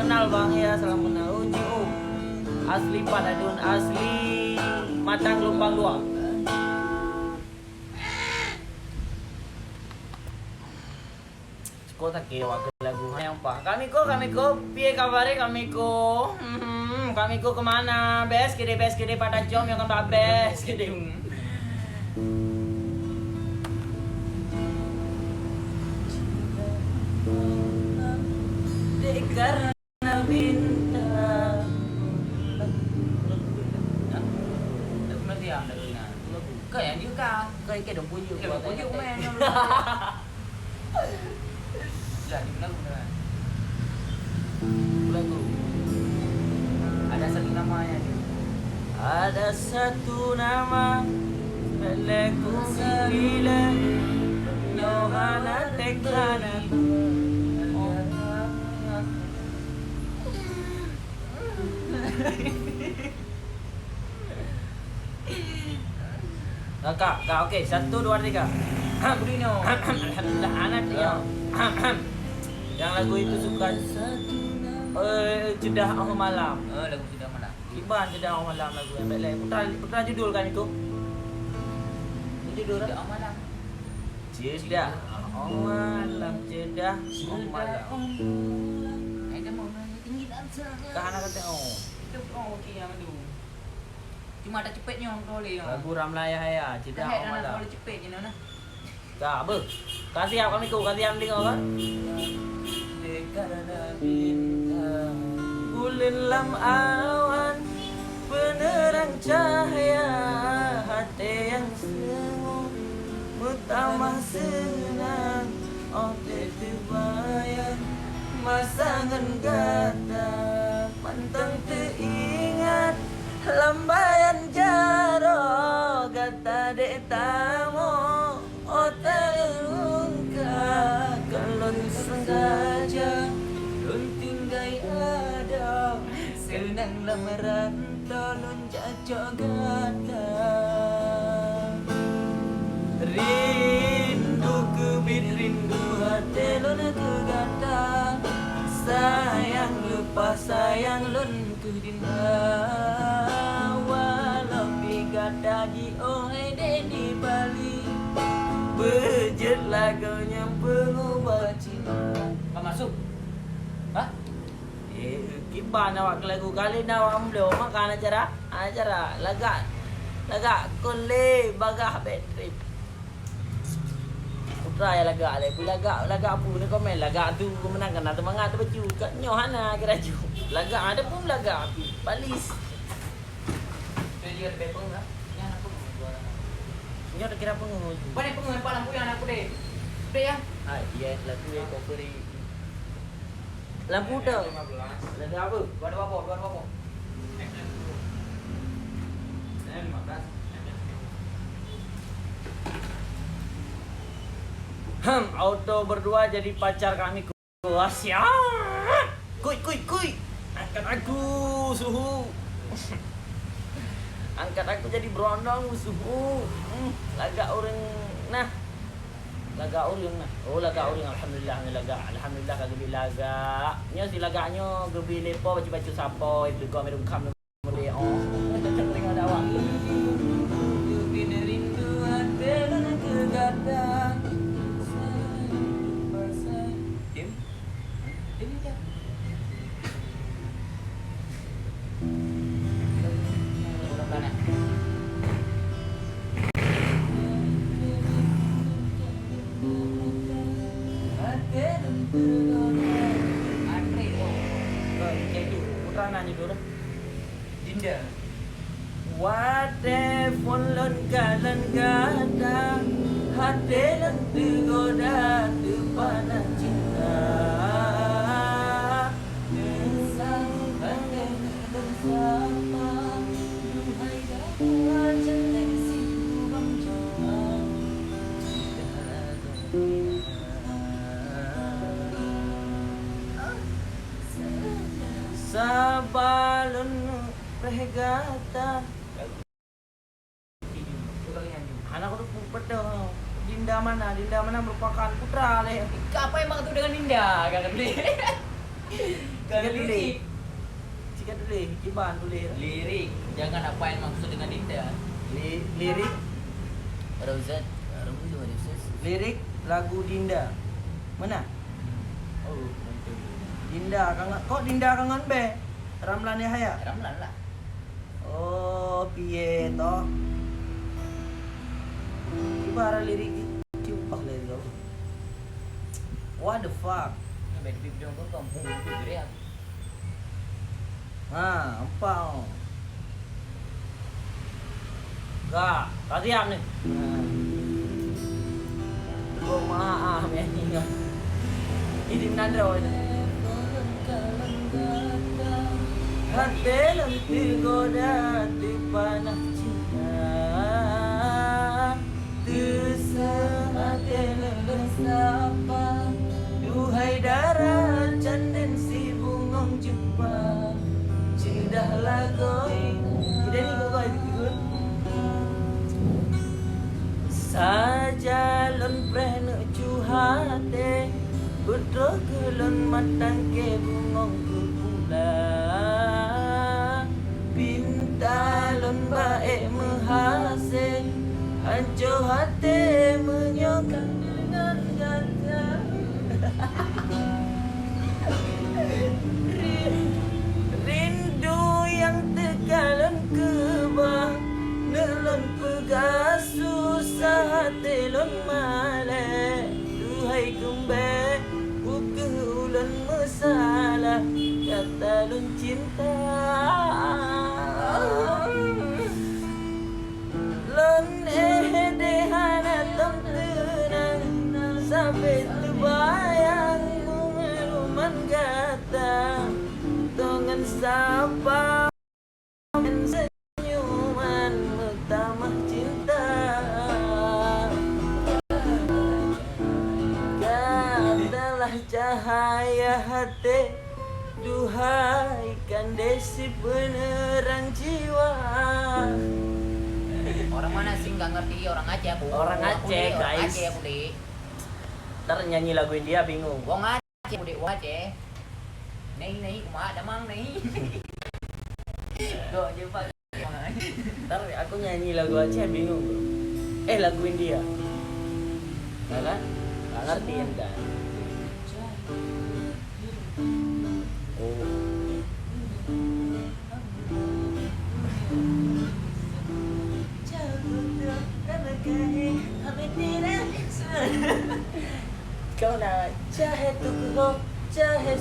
kenal bang ya, salam kenal. Oh, asli Padadun, asli Matang Lumpang 2. Kok tak kira lagu yang pak. Kami ko, piye kabare kami ko? Kami ko kemana? Bes kede pada jom yang kan bes kede. Karena bintang. Lagu nanti ya, lagu. Kayak juga, kayak dong punya. Punya main. Jadi lagu ada satu namanya nih. Ada satu nama Beleku gila Yohana Teklana. Kak, oke, 1, 2, 3. Bruno. Alhamdulillah anak dia. Yang lagu itu suka Jedah Awal Malam. Lagu Jedah Malam. Iban Jedah Awal Malam lagu yang baik. Putra judul kan itu? Judul Jedah Awal Malam. Jedah Awal Malam, Jedah Awal Malam. Ada mau tinggi dansa. Kah anak kata itu okey yang tu. Cuma ada cepetnya orang boleh. Lagu Ramlaya ya, Jedah Awal Malam. Boleh cepet je nah. Dah, apa? Kasih kami ku, kasih ambil kau kan? Karena bintang bulan awan penerang cahaya hati yang semu utama senang otak terbayang masangan gata pantang teringat lambayan jaro gata dek tamu otak lungkah kalau sengaja lun tinggai ada senang lamaran tolong cacok gata rindu kebit rindu hati lun ke gata sayang lupa sayang lun ke dinda walau gata di ohai di Bali bejet lagunya pengobat cinta. Kau masuk? Hah? Kiban awak lagu kali nawam belum makan acara laga kole bagah bateri. Putra ya laga apa ni komen laga tu kemenangan atau mangat tu baju kat nyohana kira ju. Laga ada pun laga api balis. Tu dia ada bepeng lah. Nyo dah kira pengu. Banyak pengu nampak lampu yang aku deh. Deh ya. Iya, lampu yang kau beri. Lampu dah. Lampu apa? Dua ada apa? Auto berdua jadi pacar kami Asia. Kuy. Angkat aku suhu. Angkat aku jadi berondong suhu. Laga orang nah. Oh laga orang alhamdulillah kagak laga. Nya si laganya gebi lepo baca sapo itu kau merung kam mele tengok ada awak. Gebi rindu hati lan kegadang. Dim dia. Dinda Wate folon galan gada hati lan tergoda terpana cinta Nesang bangen bersama Duhai dapat cantik si kubang coba Sabalun Prehegata anak aku tuh pedo Dinda mana merupakan putra leh. Apa emang itu dengan Dinda? Gak ngerti. Kalau lirik. Jika dulu, Iban dulu. Lirik, jangan apa yang maksud dengan Dinda. Lirik, Rozat, lirik lagu Dinda. Mana? Oh, betul. Dinda kangen. Kok Dinda kangen be? Ramlan Yahya. Ramlan lah. Oh, piye toh? Ibarat lirik ciumpah lirik kau. What the fuck? Ini bad bib dong kau kampung itu gede ya. Empau. Gak, tadi am nih. Gua maaf ya nih. Ini nandro ini. Hati nanti goda di panah cinta. Hati leleng sapa. Duhai darah canden si bungong jumpa. Cindahlah koi. Tidak ni kau ikut. Sajalon prene cuhate. Putra kelon matang ke bungong ke pula. Pintalon baik mehase. Hancur hati menyokong dengan kata. Rindu yang tegalon kebah. Nelon pegas susah hati lon male. Duhai kembe buka ulan masalah. Kata lon cinta. Lon dehana tom tenang. Sampai terbayang mengeruman kata. Tongan sapa dan senyuman bertamah cinta. Katalah cahaya hati. Duhai kandesi penerang jiwa. Orang mana sih nggak ngerti? Orang Aceh aku. Orang Aceh, Orang guys. Aceh Budi. Ntar nyanyi lagu India bingung. Wong Aceh Budi, wong Aceh. Nei, kuma ada mang nei. Go je pak. Ntar aku nyanyi lagu Aceh bingung bro. Lagu India. Nah kan? Gak ngertiin kan? Oh. Kau nak cahe tu kau cahe